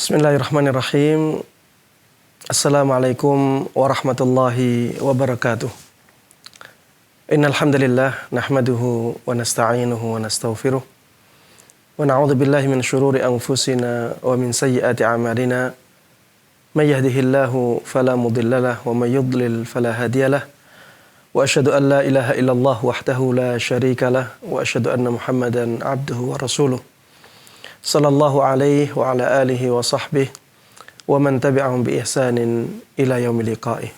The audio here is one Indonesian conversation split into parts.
Bismillahirrahmanirrahim. Assalamualaikum warahmatullahi wabarakatuh. Innal hamdalillah nahmaduhu wa nasta'inuhu wa nastaghfiruh wa na'udzu billahi min shururi anfusina wa min sayyiati a'malina. May yahdihillahu fala mudhillalah wa may yudlil fala hadiyalah. Wa asyhadu an la ilaha illallah wahdahu la syarikalah wa asyhadu anna Muhammadan 'abduhu wa rasuluh. Sallallahu alaihi wa ala alihi wa sahbihi wa man tabi'ahum bi ihsanin ila yaumil liqa'i.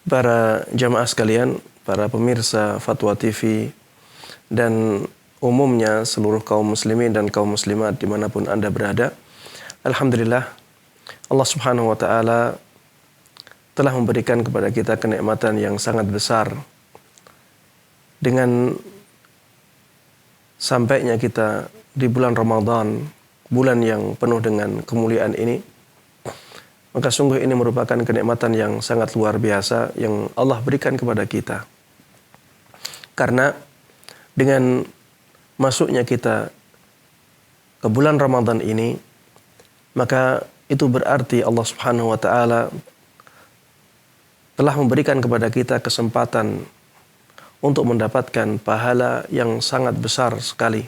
Para jamaah sekalian, para pemirsa Fatwa TV dan umumnya seluruh kaum muslimin dan kaum muslimat dimanapun Anda berada, alhamdulillah Allah Subhanahu wa ta'ala telah memberikan kepada kita kenikmatan yang sangat besar dengan sampainya kita di bulan Ramadan, bulan yang penuh dengan kemuliaan ini. Maka sungguh ini merupakan kenikmatan yang sangat luar biasa yang Allah berikan kepada kita. Karena dengan masuknya kita ke bulan Ramadan ini, maka itu berarti Allah Subhanahu wa ta'ala telah memberikan kepada kita kesempatan untuk mendapatkan pahala yang sangat besar sekali.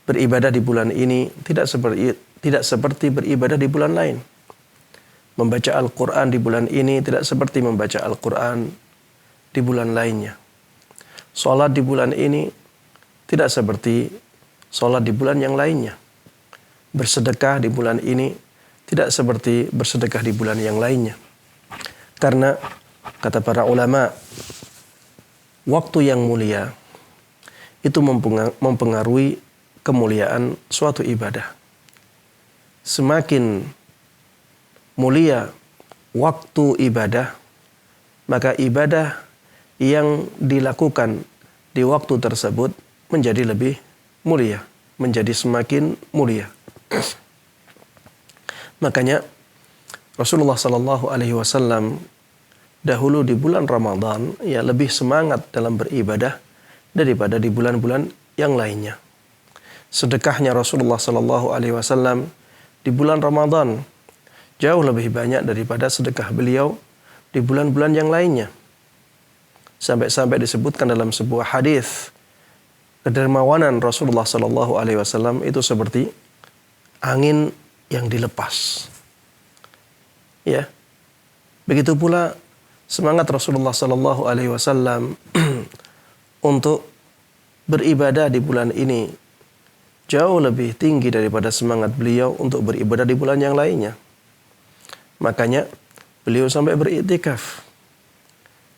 Beribadah di bulan ini tidak seperti beribadah di bulan lain. Membaca Al-Quran di bulan ini tidak seperti membaca Al-Quran di bulan lainnya. Salat di bulan ini tidak seperti salat di bulan yang lainnya. Bersedekah di bulan ini tidak seperti bersedekah di bulan yang lainnya. Karena kata para ulama, waktu yang mulia itu mempengaruhi kemuliaan suatu ibadah. Semakin mulia waktu ibadah, maka ibadah yang dilakukan di waktu tersebut menjadi lebih mulia, menjadi semakin mulia. Makanya Rasulullah Sallallahu Alaihi Wasallam dahulu di bulan Ramadan ya lebih semangat dalam beribadah daripada di bulan-bulan yang lainnya. Sedekahnya Rasulullah Sallallahu Alaihi Wasallam di bulan Ramadan jauh lebih banyak daripada sedekah beliau di bulan-bulan yang lainnya. Sampai-sampai disebutkan dalam sebuah hadis, kedermawanan Rasulullah Sallallahu Alaihi Wasallam itu seperti angin yang dilepas. Ya, begitu pula semangat Rasulullah Sallallahu Alaihi Wasallam untuk beribadah di bulan ini jauh lebih tinggi daripada semangat beliau untuk beribadah di bulan yang lainnya. Makanya beliau sampai beriktikaf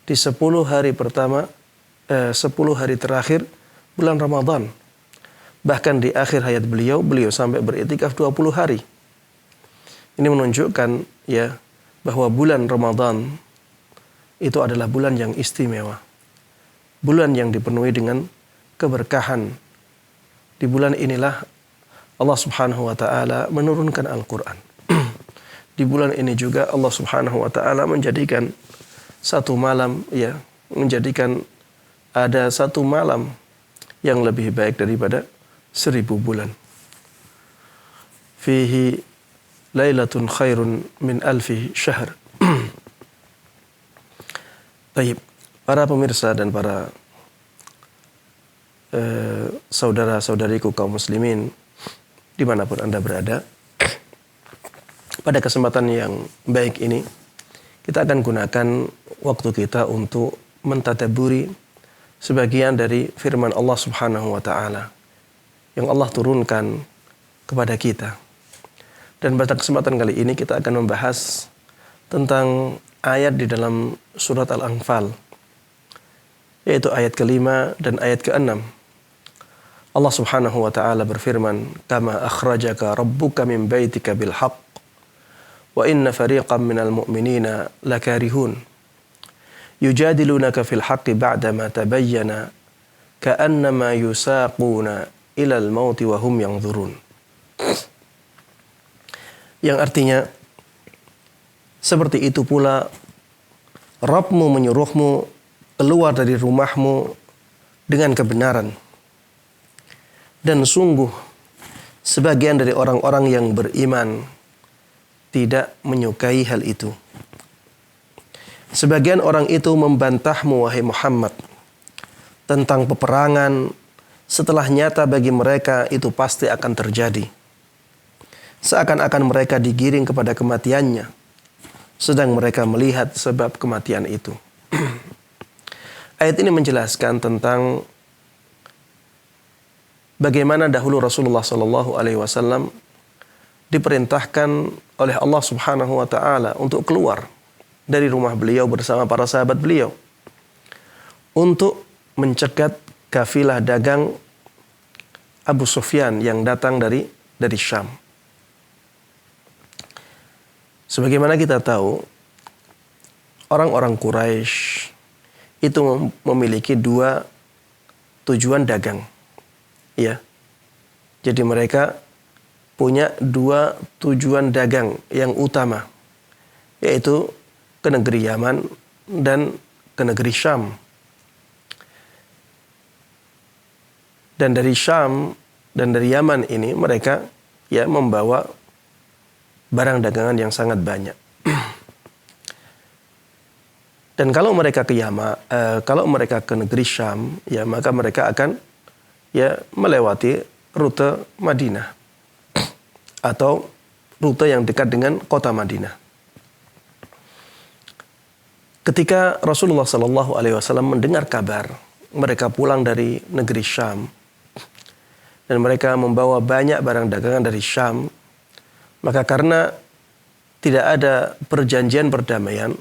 di 10 hari pertama, 10 hari terakhir bulan Ramadan. Bahkan di akhir hayat beliau sampai beriktikaf 20 hari. Ini menunjukkan ya bahwa bulan Ramadan itu adalah bulan yang istimewa. Bulan yang dipenuhi dengan keberkahan. Di bulan inilah Allah Subhanahu wa ta'ala menurunkan Al-Quran. Di bulan ini juga Allah Subhanahu wa ta'ala menjadikan satu malam, ya, menjadikan ada satu malam yang lebih baik daripada 1000 bulan. Fihi lailatun khairun min alfi syahr. Baik, para pemirsa dan para saudara-saudariku kaum muslimin dimanapun Anda berada, pada kesempatan yang baik ini kita akan gunakan waktu kita untuk mentadabburi sebagian dari firman Allah Subhanahu wa ta'ala yang Allah turunkan kepada kita. Dan pada kesempatan kali ini kita akan membahas tentang ayat di dalam surat Al-Anfal, yaitu ayat ke-5 dan ayat ke-6. Allah Subhanahu wa ta'ala berfirman, "Kama akhrajaka rabbuka min baitika bil haqq wa inna fariqan minal mu'minina lakarihun yujadilunaka fil haqqi ba'dama tabayyana ka'annama yusaquna ilal mauti wa hum yanzurun." Yang artinya, seperti itu pula Rabbmu menyuruhmu keluar dari rumahmu dengan kebenaran. Dan sungguh sebagian dari orang-orang yang beriman tidak menyukai hal itu. Sebagian orang itu membantahmu, wahai Muhammad, tentang peperangan setelah nyata bagi mereka itu pasti akan terjadi. Seakan-akan mereka digiring kepada kematiannya, sedang mereka melihat sebab kematian itu. Ayat ini menjelaskan tentang bagaimana dahulu Rasulullah SAW diperintahkan oleh Allah Subhanahu wa taala untuk keluar dari rumah beliau bersama para sahabat beliau untuk mencegat kafilah dagang Abu Sufyan yang datang dari Syam. Sebagaimana kita tahu, orang-orang Quraisy itu memiliki dua tujuan dagang. Ya. Jadi mereka punya dua tujuan dagang yang utama, yaitu ke negeri Yaman dan ke negeri Syam. Dan dari Syam dan dari Yaman ini mereka membawa barang dagangan yang sangat banyak. Dan kalau mereka ke kalau mereka ke negeri Syam, maka mereka akan melewati rute Madinah atau rute yang dekat dengan kota Madinah. Ketika Rasulullah SAW mendengar kabar mereka pulang dari negeri Syam dan mereka membawa banyak barang dagangan dari Syam, maka karena tidak ada perjanjian perdamaian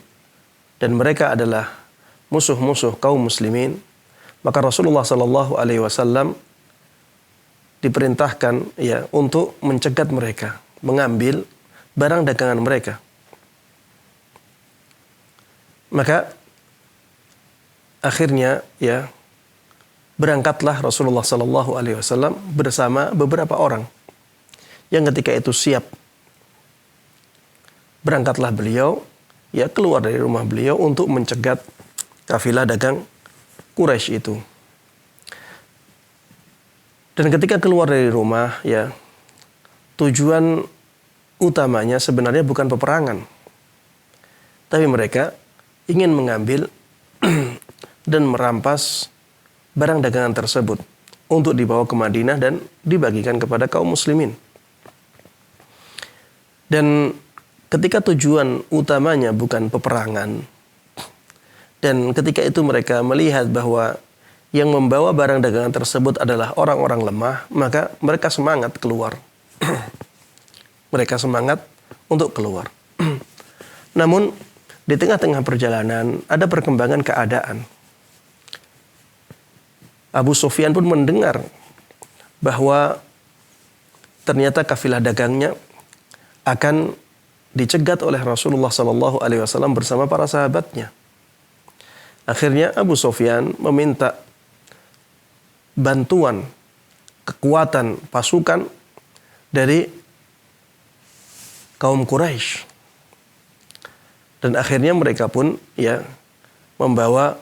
dan mereka adalah musuh-musuh kaum muslimin, maka Rasulullah SAW diperintahkan untuk mencegat mereka, mengambil barang dagangan mereka. Maka akhirnya berangkatlah Rasulullah SAW bersama beberapa orang yang ketika itu siap. Berangkatlah beliau keluar dari rumah beliau untuk mencegat kafilah dagang Quraisy itu. Dan ketika keluar dari rumah, tujuan utamanya sebenarnya bukan peperangan. Tapi mereka ingin mengambil dan merampas barang dagangan tersebut untuk dibawa ke Madinah dan dibagikan kepada kaum muslimin. Dan ketika tujuan utamanya bukan peperangan, dan ketika itu mereka melihat bahwa yang membawa barang dagangan tersebut adalah orang-orang lemah, maka mereka semangat keluar. Mereka semangat untuk keluar. Namun, di tengah-tengah perjalanan ada perkembangan keadaan. Abu Sufyan pun mendengar bahwa ternyata kafilah dagangnya akan dicegat oleh Rasulullah SAW bersama para sahabatnya. Akhirnya Abu Sufyan meminta bantuan, kekuatan, pasukan dari kaum Quraisy. Dan akhirnya mereka pun membawa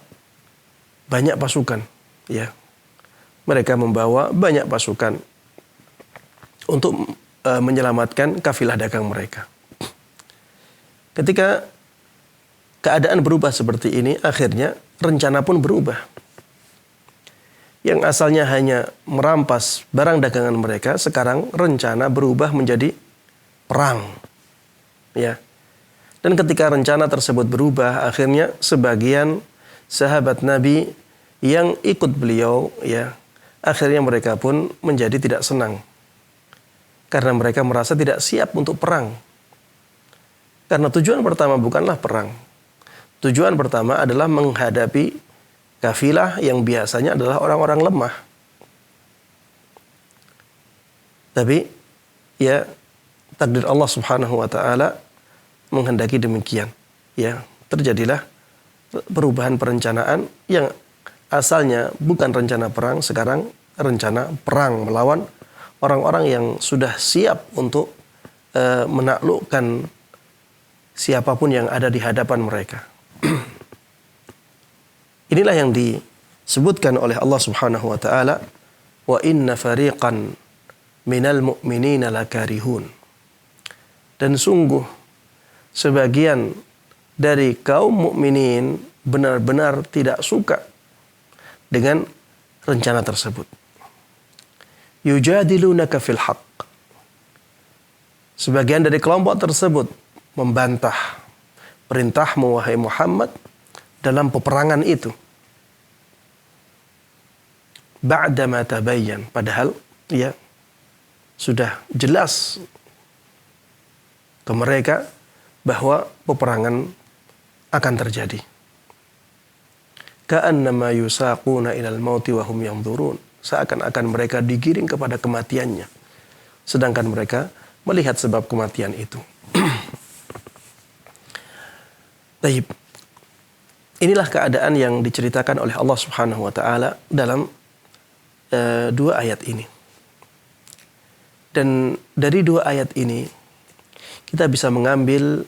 banyak pasukan. Mereka membawa banyak pasukan untuk menyelamatkan kafilah dagang mereka. Ketika keadaan berubah seperti ini, akhirnya rencana pun berubah. Yang asalnya hanya merampas barang dagangan mereka, sekarang rencana berubah menjadi perang. Dan ketika rencana tersebut berubah, akhirnya sebagian sahabat Nabi yang ikut beliau, akhirnya mereka pun menjadi tidak senang. Karena mereka merasa tidak siap untuk perang. Karena tujuan pertama bukanlah perang. Tujuan pertama adalah menghadapi kafilah yang biasanya adalah orang-orang lemah. Tapi takdir Allah Subhanahu wa taala menghendaki demikian. Terjadilah perubahan perencanaan yang asalnya bukan rencana perang, sekarang rencana perang melawan orang-orang yang sudah siap untuk menaklukkan siapapun yang ada di hadapan mereka. Inilah yang disebutkan oleh Allah Subhanahu wa taala, wa inna fariqan minal mu'minina lakarihun. Dan sungguh sebagian dari kaum mukminin benar-benar tidak suka dengan rencana tersebut. Yujadilunaka fil haqq. Sebagian dari kelompok tersebut membantah perintahmu wahai Muhammad dalam peperangan itu. Ba'dama tabayyan, padahal ya sudah jelas ke mereka bahwa peperangan akan terjadi. Ka'annama yusaquna ilal mauti wa hum yanzurun. Seakan-akan mereka digiring kepada kematiannya, sedangkan mereka melihat sebab kematian itu. Baik. Inilah keadaan yang diceritakan oleh Allah Subhanahu wa taala dalam dua ayat ini. Dan dari dua ayat ini kita bisa mengambil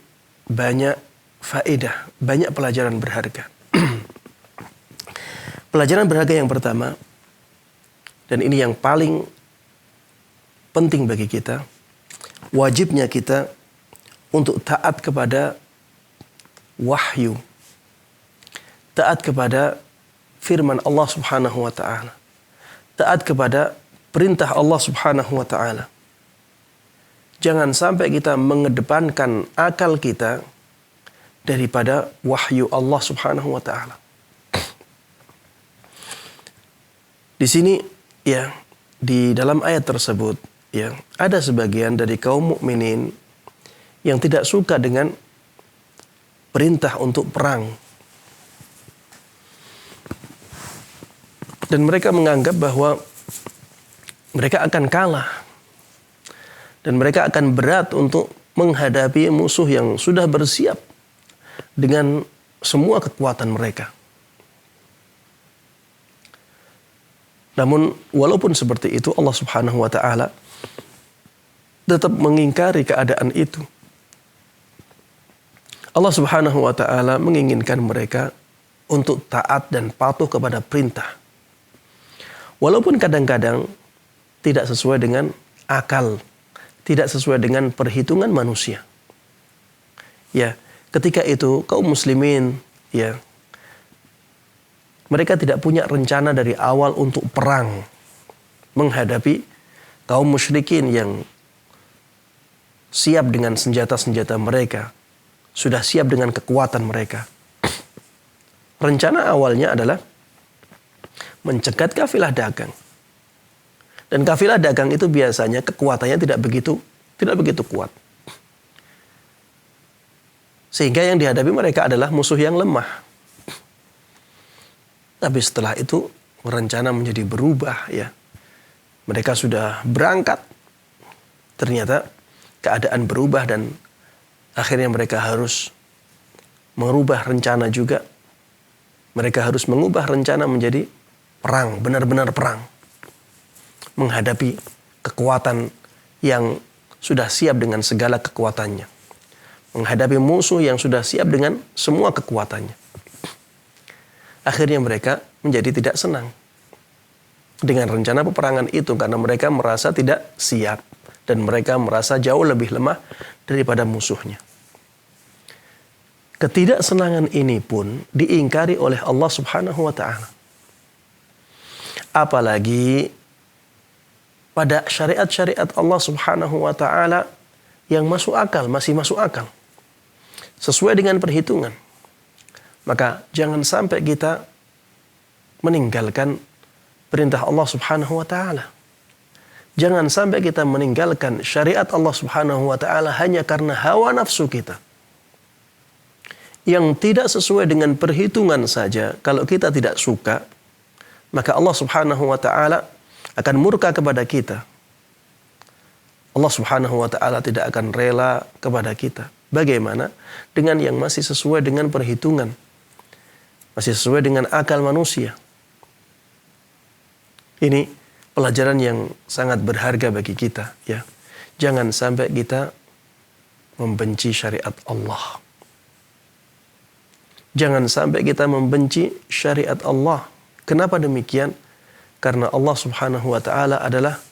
banyak faedah, banyak pelajaran berharga. Pelajaran berharga yang pertama, dan ini yang paling penting bagi kita, wajibnya kita untuk taat kepada wahyu, taat kepada firman Allah Subhanahu wa taala, taat kepada perintah Allah Subhanahu wa taala. Jangan sampai kita mengedepankan akal kita daripada wahyu Allah Subhanahu wa taala. Di sini ya, di dalam ayat tersebut ya, ada sebagian dari kaum mukminin yang tidak suka dengan perintah untuk perang. Dan mereka menganggap bahwa mereka akan kalah. Dan mereka akan berat untuk menghadapi musuh yang sudah bersiap dengan semua kekuatan mereka. Namun walaupun seperti itu, Allah Subhanahu wa taala tetap mengingkari keadaan itu. Allah Subhanahu wa taala menginginkan mereka untuk taat dan patuh kepada perintah. Walaupun kadang-kadang tidak sesuai dengan akal, tidak sesuai dengan perhitungan manusia. Ya, ketika itu kaum muslimin ya, mereka tidak punya rencana dari awal untuk perang menghadapi kaum musyrikin yang siap dengan senjata-senjata mereka, sudah siap dengan kekuatan mereka. Rencana awalnya adalah mencegat kafilah dagang. Dan kafilah dagang itu biasanya kekuatannya tidak begitu kuat. Sehingga yang dihadapi mereka adalah musuh yang lemah. Tapi setelah itu rencana menjadi berubah ya. Mereka sudah berangkat. Ternyata keadaan berubah dan akhirnya mereka harus merubah rencana juga. Mereka harus mengubah rencana menjadi perang, benar-benar perang. Menghadapi kekuatan yang sudah siap dengan segala kekuatannya. Menghadapi musuh yang sudah siap dengan semua kekuatannya. Akhirnya mereka menjadi tidak senang dengan rencana peperangan itu karena mereka merasa tidak siap dan mereka merasa jauh lebih lemah daripada musuhnya. Ketidaksenangan ini pun diingkari oleh Allah Subhanahu wa taala. Apalagi pada syariat-syariat Allah Subhanahu wa taala yang masuk akal, masih masuk akal. Sesuai dengan perhitungan. Maka jangan sampai kita meninggalkan perintah Allah Subhanahu wa taala. Jangan sampai kita meninggalkan syariat Allah Subhanahu wa taala hanya karena hawa nafsu kita. Yang tidak sesuai dengan perhitungan saja, kalau kita tidak suka, maka Allah Subhanahu wa taala akan murka kepada kita. Allah Subhanahu wa taala tidak akan rela kepada kita. Bagaimana dengan yang masih sesuai dengan perhitungan? Masih sesuai dengan akal manusia. Ini pelajaran yang sangat berharga bagi kita, ya. Jangan sampai kita membenci syariat Allah. Jangan sampai kita membenci syariat Allah. Kenapa demikian? Karena Allah Subhanahu wa taala adalah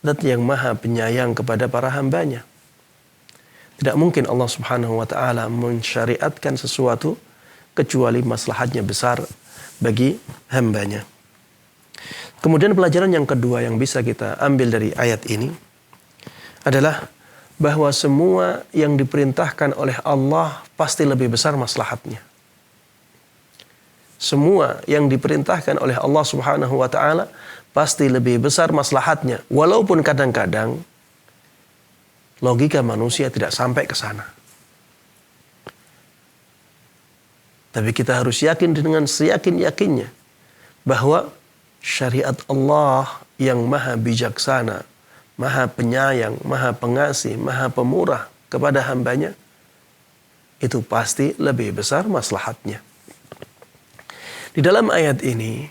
Zat yang maha penyayang kepada para hambanya. Tidak mungkin Allah Subhanahu wa ta'ala mensyariatkan sesuatu kecuali maslahatnya besar bagi hambanya. Kemudian pelajaran yang kedua yang bisa kita ambil dari ayat ini adalah bahwa semua yang diperintahkan oleh Allah pasti lebih besar maslahatnya. Semua yang diperintahkan oleh Allah Subhanahu wa ta'ala pasti lebih besar maslahatnya. Walaupun kadang-kadang logika manusia tidak sampai ke sana. Tapi kita harus yakin dengan seyakin-yakinnya bahwa syariat Allah yang maha bijaksana, maha penyayang, maha pengasih, maha pemurah kepada hambanya, itu pasti lebih besar maslahatnya. Di dalam ayat ini,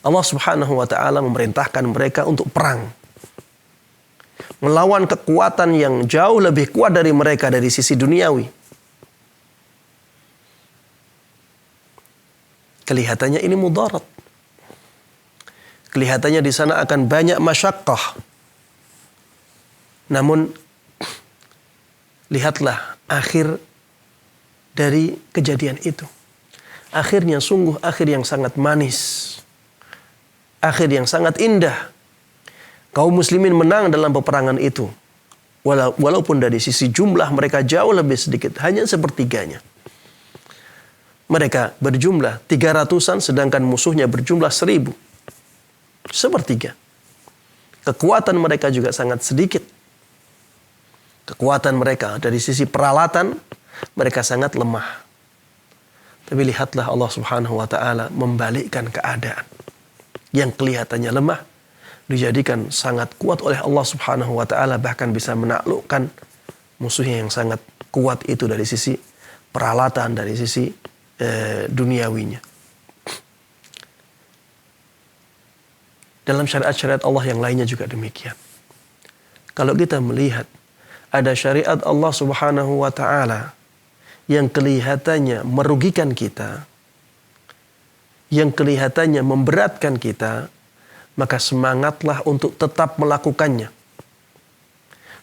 Allah Subhanahu wa ta'ala memerintahkan mereka untuk perang. Melawan kekuatan yang jauh lebih kuat dari mereka dari sisi duniawi. Kelihatannya ini mudarat. Kelihatannya di sana akan banyak masyaqqah. Namun, lihatlah akhir dari kejadian itu. Akhirnya sungguh akhir yang sangat manis. Akhir yang sangat indah. Kaum muslimin menang dalam peperangan itu. Walaupun dari sisi jumlah mereka jauh lebih sedikit. Hanya sepertiganya. Mereka berjumlah 300-an sedangkan musuhnya berjumlah 1000. Sepertiga. Kekuatan mereka juga sangat sedikit. Kekuatan mereka dari sisi peralatan mereka sangat lemah. Tapi lihatlah Allah Subhanahu wa ta'ala membalikkan keadaan. Yang kelihatannya lemah dijadikan sangat kuat oleh Allah Subhanahu wa ta'ala, bahkan bisa menaklukkan musuhnya yang sangat kuat itu dari sisi peralatan, dari sisi duniawinya. Dalam syariat-syariat Allah yang lainnya juga demikian. Kalau kita melihat ada syariat Allah Subhanahu wa ta'ala yang kelihatannya merugikan kita, yang kelihatannya memberatkan kita, maka semangatlah untuk tetap melakukannya.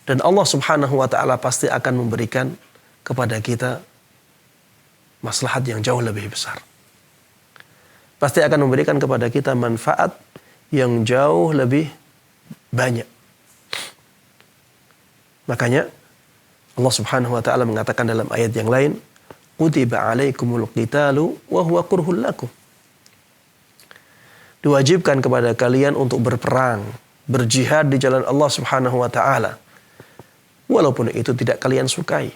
Dan Allah Subhanahu wa ta'ala pasti akan memberikan kepada kita maslahat yang jauh lebih besar. Pasti akan memberikan kepada kita manfaat yang jauh lebih banyak. Makanya Allah Subhanahu wa ta'ala mengatakan dalam ayat yang lain, kutiba alaikumul qitalu wa huwa kurhul lakum. Diwajibkan kepada kalian untuk berperang, berjihad di jalan Allah Subhanahu wa ta'ala, walaupun itu tidak kalian sukai.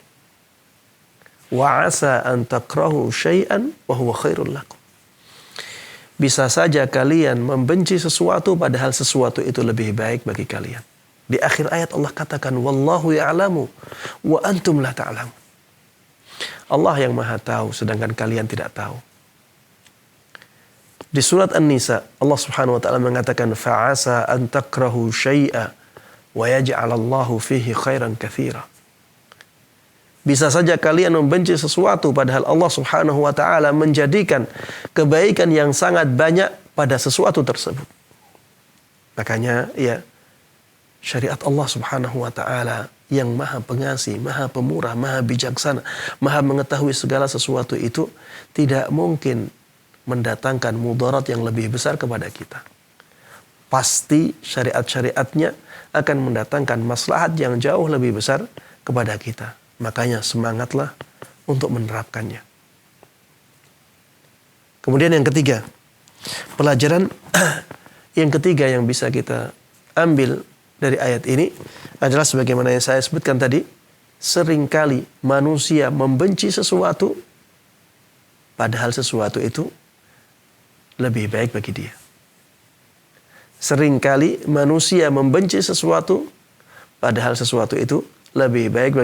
Wa asa an takrahu syai'an wa huwa khairul lakum. Bisa saja kalian membenci sesuatu padahal sesuatu itu lebih baik bagi kalian. Di akhir ayat Allah katakan wallahu ya'lamu wa antum la ta'lamu. Allah yang maha tahu sedangkan kalian tidak tahu. Di surat An-Nisa Allah Subhanahu wa ta'ala mengatakan fa'asa an takrahu syai'a wa yaj'alallahu fihi khairan katsira. Bisa saja kalian membenci sesuatu padahal Allah Subhanahu wa ta'ala menjadikan kebaikan yang sangat banyak pada sesuatu tersebut. Makanya ya, syariat Allah Subhanahu wa ta'ala yang maha pengasih, maha pemurah, maha bijaksana, maha mengetahui segala sesuatu itu tidak mungkin mendatangkan mudarat yang lebih besar kepada kita. Pasti syariat-syariatnya akan mendatangkan maslahat yang jauh lebih besar kepada kita. Makanya semangatlah untuk menerapkannya. Kemudian yang ketiga, pelajaran yang ketiga yang bisa kita ambil dari ayat ini adalah sebagaimana yang saya sebutkan tadi, seringkali manusia membenci sesuatu padahal sesuatu itu lebih baik bagi dia. Seringkali manusia membenci sesuatu padahal sesuatu itu lebih baik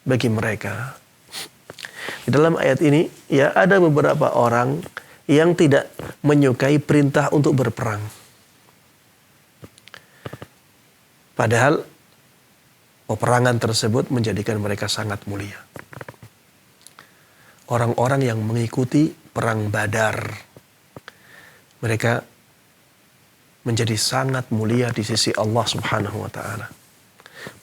bagi mereka. Di dalam ayat ini ya ada beberapa orang yang tidak menyukai perintah untuk berperang. Padahal peperangan tersebut menjadikan mereka sangat mulia. Orang-orang yang mengikuti perang Badar, mereka menjadi sangat mulia di sisi Allah Subhanahu wa taala.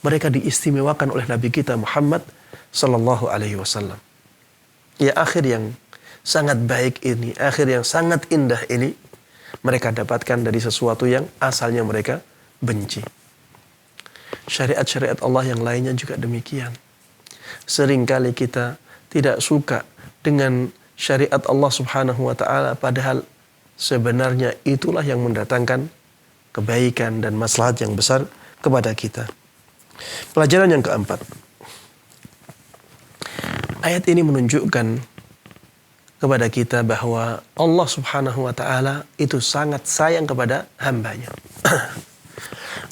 Mereka diistimewakan oleh Nabi kita Muhammad sallallahu alaihi wasallam. Ya, akhir yang sangat baik ini, akhir yang sangat indah ini mereka dapatkan dari sesuatu yang asalnya mereka benci. Syariat-syariat Allah yang lainnya juga demikian. Seringkali kita tidak suka dengan syariat Allah Subhanahu wa taala, padahal sebenarnya itulah yang mendatangkan kebaikan dan maslahat yang besar kepada kita. Pelajaran yang keempat. Ayat ini menunjukkan kepada kita bahwa Allah Subhanahu wa taala itu sangat sayang kepada hambanya.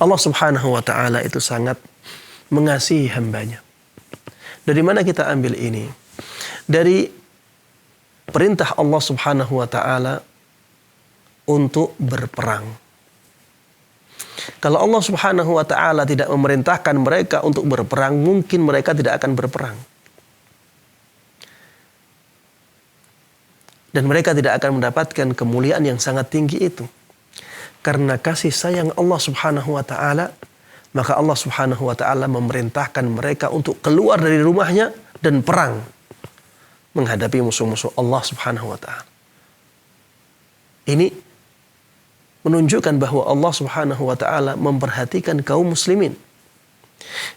Allah Subhanahu wa taala itu sangat mengasihi hambanya. Dari mana kita ambil ini? Dari perintah Allah Subhanahu wa taala untuk berperang. Kalau Allah Subhanahu wa taala tidak memerintahkan mereka untuk berperang, mungkin mereka tidak akan berperang. Dan mereka tidak akan mendapatkan kemuliaan yang sangat tinggi itu. Karena kasih sayang Allah Subhanahu wa taala, maka Allah Subhanahu wa taala memerintahkan mereka untuk keluar dari rumahnya dan perang menghadapi musuh-musuh Allah Subhanahu wa taala. Ini menunjukkan bahwa Allah Subhanahu wa taala memperhatikan kaum muslimin.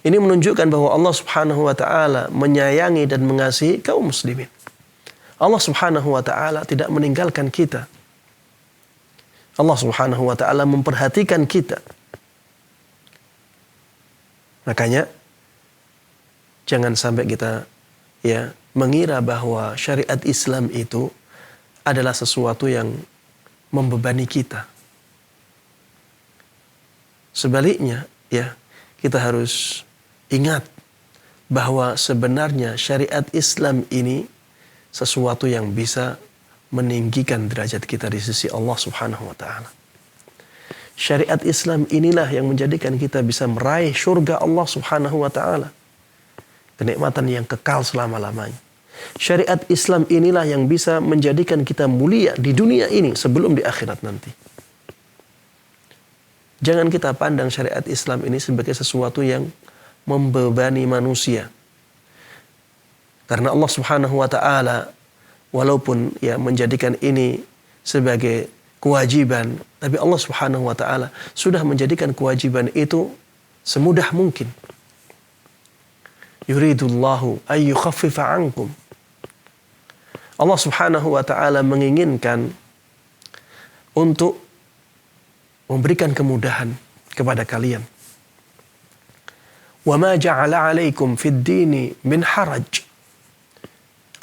Ini menunjukkan bahwa Allah Subhanahu wa taala menyayangi dan mengasihi kaum muslimin. Allah Subhanahu wa taala tidak meninggalkan kita. Allah Subhanahu wa taala memperhatikan kita. Makanya jangan sampai kita mengira bahwa syariat Islam itu adalah sesuatu yang membebani kita. Sebaliknya, kita harus ingat bahwa sebenarnya syariat Islam ini sesuatu yang bisa meninggikan derajat kita di sisi Allah Subhanahu wa taala. Syariat Islam inilah yang menjadikan kita bisa meraih surga Allah Subhanahu wa taala. Kenikmatan yang kekal selama-lamanya. Syariat Islam inilah yang bisa menjadikan kita mulia di dunia ini sebelum di akhirat nanti. Jangan kita pandang syariat Islam ini sebagai sesuatu yang membebani manusia. Karena Allah Subhanahu wa taala walaupun menjadikan ini sebagai kewajiban, tapi Allah Subhanahu wa taala sudah menjadikan kewajiban itu semudah mungkin. Yuridullahu ay yukhaffifa ankum. Allah Subhanahu wa taala menginginkan untuk memberikan kemudahan kepada kalian. Wa ma ja'ala 'alaikum fid dini min haraj.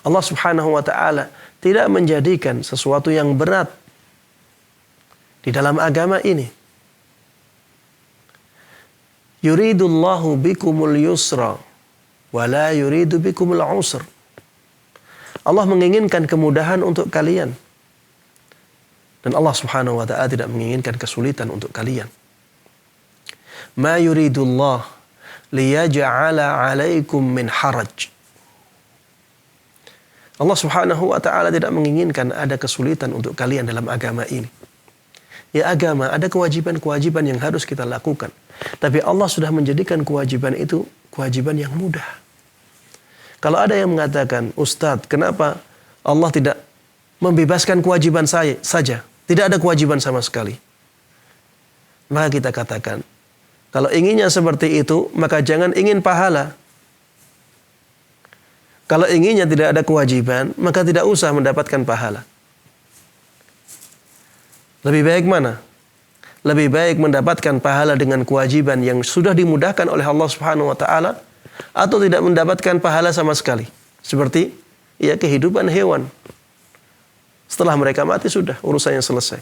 Allah Subhanahu wa taala tidak menjadikan sesuatu yang berat di dalam agama ini. Yuridullahu bikumul yusra wa la yuridu bikumul usra. Allah menginginkan kemudahan untuk kalian. Dan Allah Subhanahu wa taala tidak menginginkan kesulitan untuk kalian. Ma yuridullah liyaj'ala 'alaikum min haraj. Allah Subhanahu wa taala tidak menginginkan ada kesulitan untuk kalian dalam agama ini. Ya, agama ada kewajiban-kewajiban yang harus kita lakukan. Tapi Allah sudah menjadikan kewajiban itu kewajiban yang mudah. Kalau ada yang mengatakan, "Ustadz, kenapa Allah tidak membebaskan kewajiban saya saja? Tidak ada kewajiban sama sekali." Maka kita katakan, kalau inginnya seperti itu, maka jangan ingin pahala. Kalau inginnya tidak ada kewajiban, maka tidak usah mendapatkan pahala. Lebih baik mana? Lebih baik mendapatkan pahala dengan kewajiban yang sudah dimudahkan oleh Allah Subhanahu wa taala, atau tidak mendapatkan pahala sama sekali. Seperti kehidupan hewan. Setelah mereka mati sudah urusannya selesai.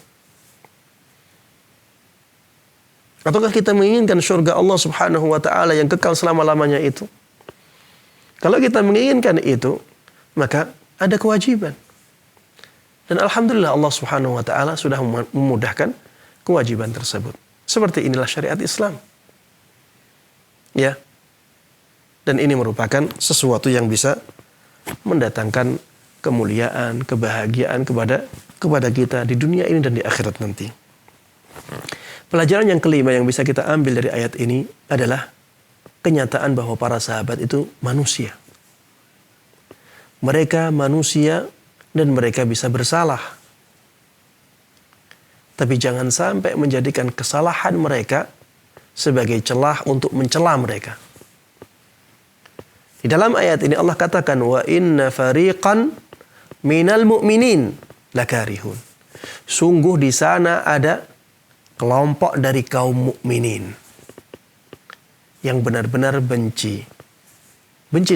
Ataukah kita menginginkan surga Allah Subhanahu wa taala yang kekal selama-lamanya itu? Kalau kita menginginkan itu, maka ada kewajiban. Dan alhamdulillah Allah Subhanahu wa taala sudah memudahkan kewajiban tersebut. Seperti inilah syariat Islam. Dan ini merupakan sesuatu yang bisa mendatangkan kemuliaan, kebahagiaan kepada kita di dunia ini dan di akhirat nanti. Pelajaran yang kelima yang bisa kita ambil dari ayat ini adalah kenyataan bahwa para sahabat itu manusia. Mereka manusia dan mereka bisa bersalah. Tapi jangan sampai menjadikan kesalahan mereka sebagai celah untuk mencela mereka. Di dalam ayat ini Allah katakan wa inna fariqan minal mu'minin lakarihun. Sungguh di sana ada kelompok dari kaum mukminin yang benar-benar benci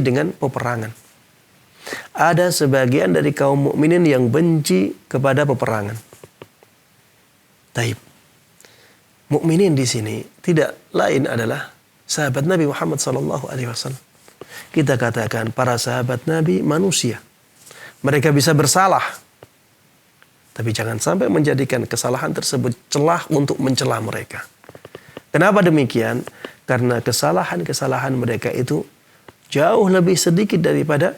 dengan peperangan. Ada sebagian dari kaum mukminin yang benci kepada peperangan. Taib. Mukminin di sini tidak lain adalah sahabat Nabi Muhammad SAW. Kita katakan para sahabat Nabi manusia. Mereka bisa bersalah. Tapi jangan sampai menjadikan kesalahan tersebut celah untuk mencela mereka. Kenapa demikian? Karena kesalahan-kesalahan mereka itu jauh lebih sedikit daripada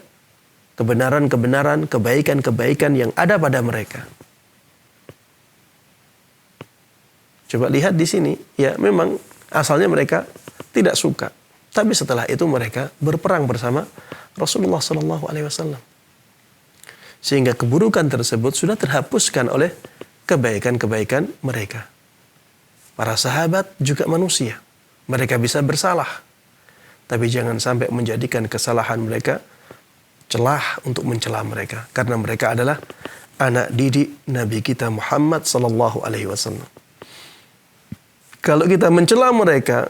kebenaran-kebenaran, kebaikan-kebaikan yang ada pada mereka. Coba lihat di sini, ya memang asalnya mereka tidak suka. Tapi setelah itu mereka berperang bersama Rasulullah SAW. Sehingga keburukan tersebut sudah terhapuskan oleh kebaikan-kebaikan mereka. Para sahabat juga manusia. Mereka bisa bersalah. Tapi jangan sampai menjadikan kesalahan mereka celah untuk mencela mereka. Karena mereka adalah anak didik Nabi kita Muhammad SAW. Kalau kita mencela mereka,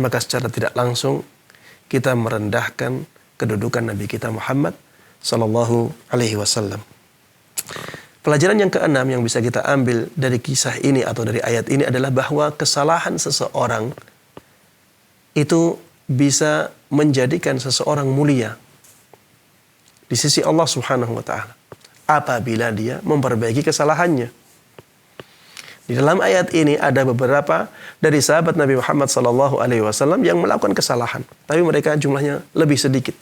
maka secara tidak langsung kita merendahkan kedudukan Nabi kita Muhammad Sallallahu Alaihi Wasallam. Pelajaran yang keenam yang bisa kita ambil dari kisah ini atau dari ayat ini adalah bahwa kesalahan seseorang itu bisa menjadikan seseorang mulia di sisi Allah Subhanahu Wa Taala apabila dia memperbaiki kesalahannya. Di dalam ayat ini ada beberapa dari sahabat Nabi Muhammad Sallallahu Alaihi Wasallam yang melakukan kesalahan, tapi mereka jumlahnya lebih sedikit.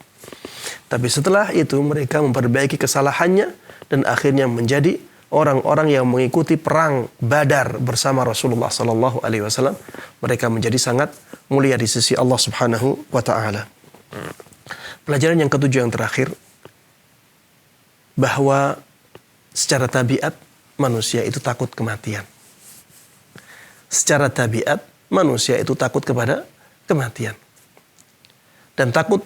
Tapi setelah itu mereka memperbaiki kesalahannya dan akhirnya menjadi orang-orang yang mengikuti perang Badar bersama Rasulullah Sallallahu Alaihi Wasallam. Mereka menjadi sangat mulia di sisi Allah Subhanahu Wa Taala. Pelajaran yang ketujuh yang terakhir, bahwa secara tabiat manusia itu takut kematian. Secara tabiat manusia itu takut kepada kematian. Dan takut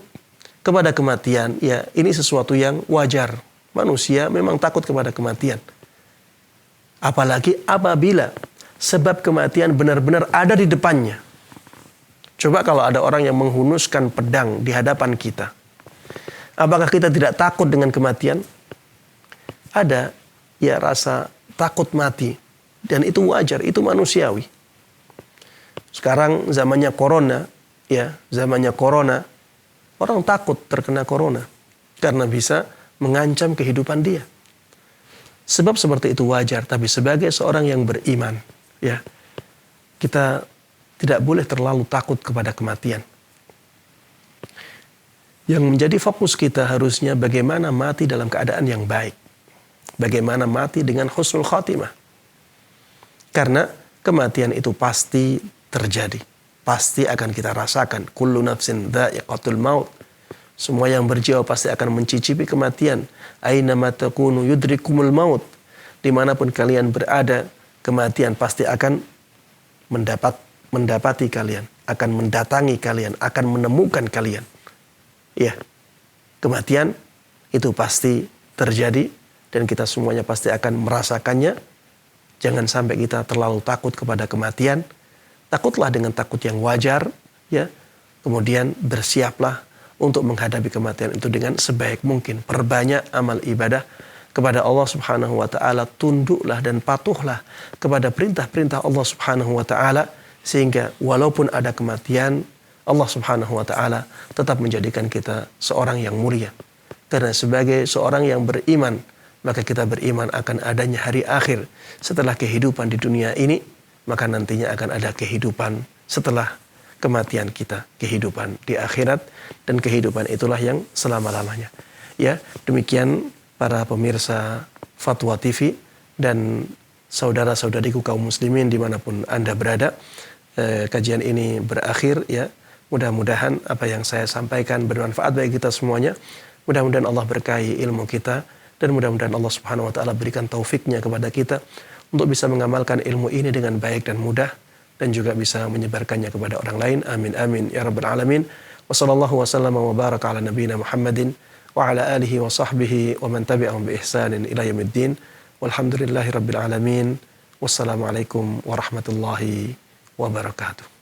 kepada kematian, ya ini sesuatu yang wajar. Manusia memang takut kepada kematian. Apalagi apabila sebab kematian benar-benar ada di depannya. Coba kalau ada orang yang menghunuskan pedang di hadapan kita. Apakah kita tidak takut dengan kematian? Ada ya rasa takut mati. Dan itu wajar, itu manusiawi. Sekarang zamannya corona, orang takut terkena corona karena bisa mengancam kehidupan dia. Sebab seperti itu wajar, tapi sebagai seorang yang beriman, ya, kita tidak boleh terlalu takut kepada kematian. Yang menjadi fokus kita harusnya bagaimana mati dalam keadaan yang baik. Bagaimana mati dengan husnul khatimah. Karena kematian itu pasti terjadi. Pasti akan kita rasakan. Kullu nafsin dha'iqatul maut. Semua yang berjiwa pasti akan mencicipi kematian. Ainama takunu yudrikumul maut. Dimanapun kalian berada, kematian pasti akan mendapati kalian. Akan mendatangi kalian. Akan menemukan kalian. Ya, kematian itu pasti terjadi. Dan kita semuanya pasti akan merasakannya. Jangan sampai kita terlalu takut kepada kematian. Takutlah dengan takut yang wajar, ya. Kemudian bersiaplah untuk menghadapi kematian itu dengan sebaik mungkin. Perbanyak amal ibadah kepada Allah Subhanahu wa taala, tunduklah dan patuhlah kepada perintah-perintah Allah Subhanahu wa taala sehingga walaupun ada kematian, Allah Subhanahu wa taala tetap menjadikan kita seorang yang mulia. Karena sebagai seorang yang beriman, maka kita beriman akan adanya hari akhir setelah kehidupan di dunia ini. Maka nantinya akan ada kehidupan setelah kematian kita. Kehidupan di akhirat. Dan kehidupan itulah yang selama-lamanya. Ya, demikian para pemirsa Fatwa TV. Dan saudara-saudariku kaum muslimin dimanapun Anda berada. Kajian ini berakhir ya. Mudah-mudahan apa yang saya sampaikan bermanfaat bagi kita semuanya. Mudah-mudahan Allah berkahi ilmu kita dan mudah-mudahan Allah Subhanahu wa taala berikan taufiknya kepada kita untuk bisa mengamalkan ilmu ini dengan baik dan mudah dan juga bisa menyebarkannya kepada orang lain. Amin amin ya rabbal alamin. Wassallallahu wasallam wa baraka ala nabiyyina Muhammadin wa ala alihi wa sahbihi wa man tabi'ahum bi ihsanin ila yaumiddin. Walhamdulillahi rabbil alamin. Wassalamualaikum warahmatullahi wabarakatuh.